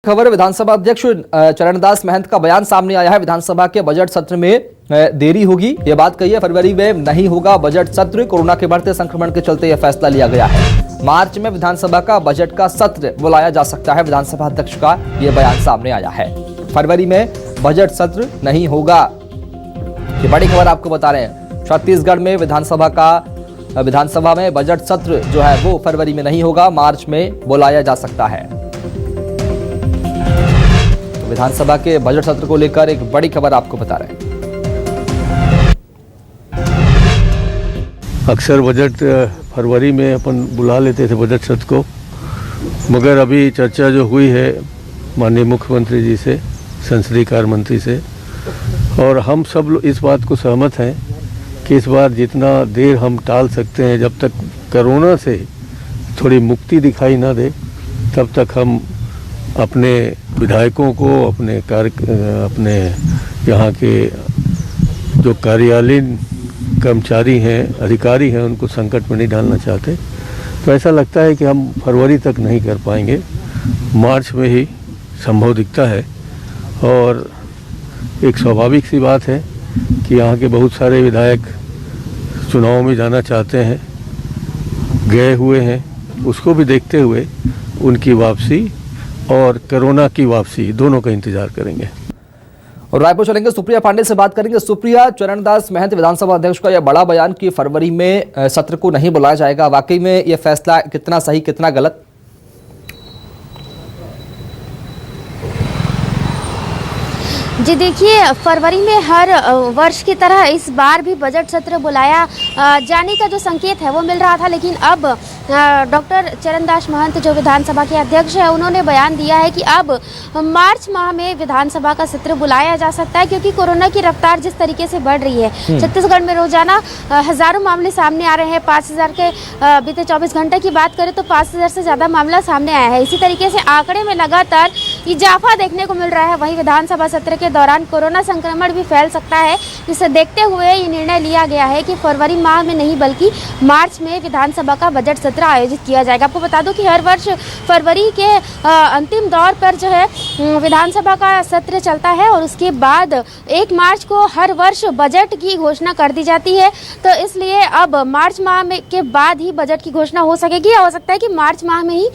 खबर विधानसभा अध्यक्ष चरणदास महंत का बयान सामने आया है। विधानसभा के बजट सत्र में देरी होगी, ये बात कही है। फरवरी में नहीं होगा बजट सत्र, कोरोना के बढ़ते संक्रमण के चलते यह फैसला लिया गया है। मार्च में विधानसभा का बजट का सत्र बुलाया जा सकता है। विधानसभा अध्यक्ष का यह बयान सामने आया है। फरवरी में बजट सत्र नहीं होगा, ये बड़ी खबर आपको बता रहे हैं। छत्तीसगढ़ में विधानसभा में बजट सत्र जो है वो फरवरी में नहीं होगा, मार्च में बुलाया जा सकता है। विधानसभा के बजट सत्र को लेकर एक बड़ी खबर आपको बता रहे हैं। अक्सर बजट फरवरी में अपन बुला लेते थे बजट सत्र को, मगर अभी चर्चा जो हुई है माननीय मुख्यमंत्री जी से, संसदीय कार्य मंत्री से, और हम सब लोग इस बात को सहमत हैं कि इस बार जितना देर हम टाल सकते हैं, जब तक कोरोना से थोड़ी मुक्ति दिखाई ना दे तब तक हम अपने विधायकों को, अपने यहाँ के जो कार्यालयीन कर्मचारी हैं, अधिकारी हैं, उनको संकट में नहीं डालना चाहते। तो ऐसा लगता है कि हम फरवरी तक नहीं कर पाएंगे, मार्च में ही संभव दिखता है। और एक स्वाभाविक सी बात है कि यहाँ के बहुत सारे विधायक चुनाव में जाना चाहते हैं, गए हुए हैं, उसको भी देखते हुए उनकी वापसी और कोरोना की वापसी दोनों का इंतजार करेंगे। और रायपुर चलेंगे, सुप्रिया पांडे से बात करेंगे। सुप्रिया, चरणदास महंत विधानसभा अध्यक्ष का यह बड़ा बयान कि फरवरी में सत्र को नहीं बुलाया जाएगा, वाकई में यह फैसला कितना सही कितना गलत? जी देखिए, फरवरी में हर वर्ष की तरह इस बार भी बजट सत्र बुलाया जाने का जो संकेत है वो मिल रहा था, लेकिन अब डॉक्टर चरणदास महंत जो विधानसभा के अध्यक्ष है, उन्होंने बयान दिया है कि अब मार्च माह में विधानसभा का सत्र बुलाया जा सकता है, क्योंकि कोरोना की रफ्तार जिस तरीके से बढ़ रही है। छत्तीसगढ़ में रोजाना हजारों मामले सामने आ रहे हैं। 5000 के बीते 24 घंटे की बात करें तो 5000 से ज़्यादा मामला सामने आया है। इसी तरीके से आंकड़े में लगातार इजाफा देखने को मिल रहा है। वहीं विधानसभा सत्र के दौरान कोरोना संक्रमण भी फैल सकता है, जिसे देखते हुए ये निर्णय लिया गया है कि फरवरी माह में नहीं बल्कि मार्च में विधानसभा का बजट सत्र आयोजित किया जाएगा। आपको बता दूं कि हर वर्ष फरवरी के अंतिम दौर पर जो है विधानसभा का सत्र चलता है और उसके बाद 1 मार्च को हर वर्ष बजट की घोषणा कर दी जाती है। तो इसलिए अब मार्च माह में के बाद ही बजट की घोषणा हो सकेगी। हो सकता है कि मार्च माह में ही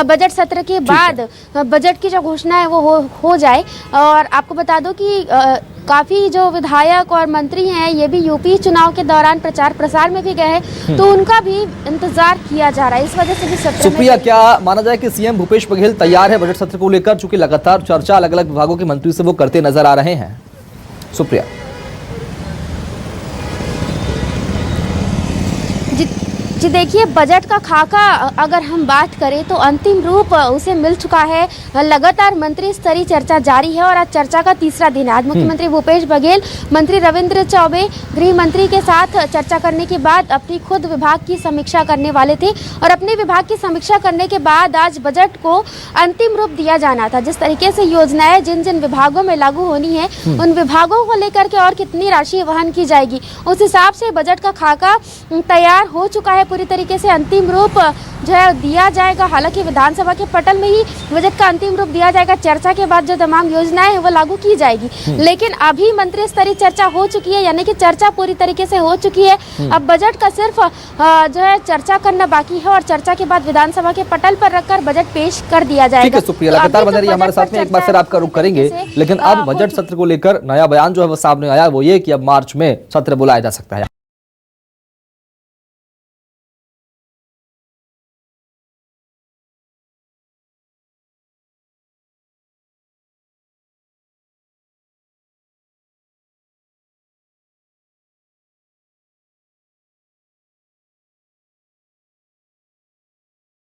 बजट सत्र के बाद बजट की जो घोषणा है वो हो जाए। और आपको बता दो कि काफ़ी जो विधायक और मंत्री हैं ये भी यूपी चुनाव के दौरान प्रचार प्रसार में भी गए, तो उनका भी इंतजार किया जा रहा है। इस वजह से भी सत्र सुप्रिया, क्या माना जाए कि सीएम भूपेश बघेल तैयार है बजट सत्र को लेकर, चूंकि लगातार चर्चा अलग अलग विभागों के मंत्री से वो करते नजर आ रहे हैं? सुप्रिया जी देखिए, बजट का खाका अगर हम बात करें तो अंतिम रूप उसे मिल चुका है। लगातार मंत्री स्तरीय चर्चा जारी है और आज चर्चा का तीसरा दिन है। आज मुख्यमंत्री भूपेश बघेल मंत्री रविंद्र चौबे गृह मंत्री के साथ चर्चा करने के बाद अपनी खुद विभाग की समीक्षा करने वाले थे और अपने विभाग की समीक्षा करने के बाद आज बजट को अंतिम रूप दिया जाना था। जिस तरीके से योजनाएं जिन जिन विभागों में लागू होनी है, उन विभागों को लेकर के और कितनी राशि वहन की जाएगी, उस हिसाब से बजट का खाका तैयार हो चुका है। पूरी तरीके से अंतिम रूप जो है दिया जाएगा। हालांकि विधानसभा के पटल में ही बजट का अंतिम रूप दिया जाएगा। चर्चा के बाद जो तमाम योजनाएं हैं वो लागू की जाएगी, लेकिन अभी मंत्री स्तरीय चर्चा हो चुकी है, यानी कि चर्चा पूरी तरीके से हो चुकी है। अब बजट का सिर्फ जो है चर्चा करना बाकी है और चर्चा के बाद विधानसभा के पटल पर रखकर बजट पेश कर दिया जाएगा। ठीक है सुप्रिया, लगातार बने रहिए हमारे साथ में। एक बार फिर आपका रुख करेंगे, लेकिन अब बजट सत्र को लेकर नया बयान जो है वो सामने आया, वो ये कि अब मार्च में सत्र बुलाया जा सकता है।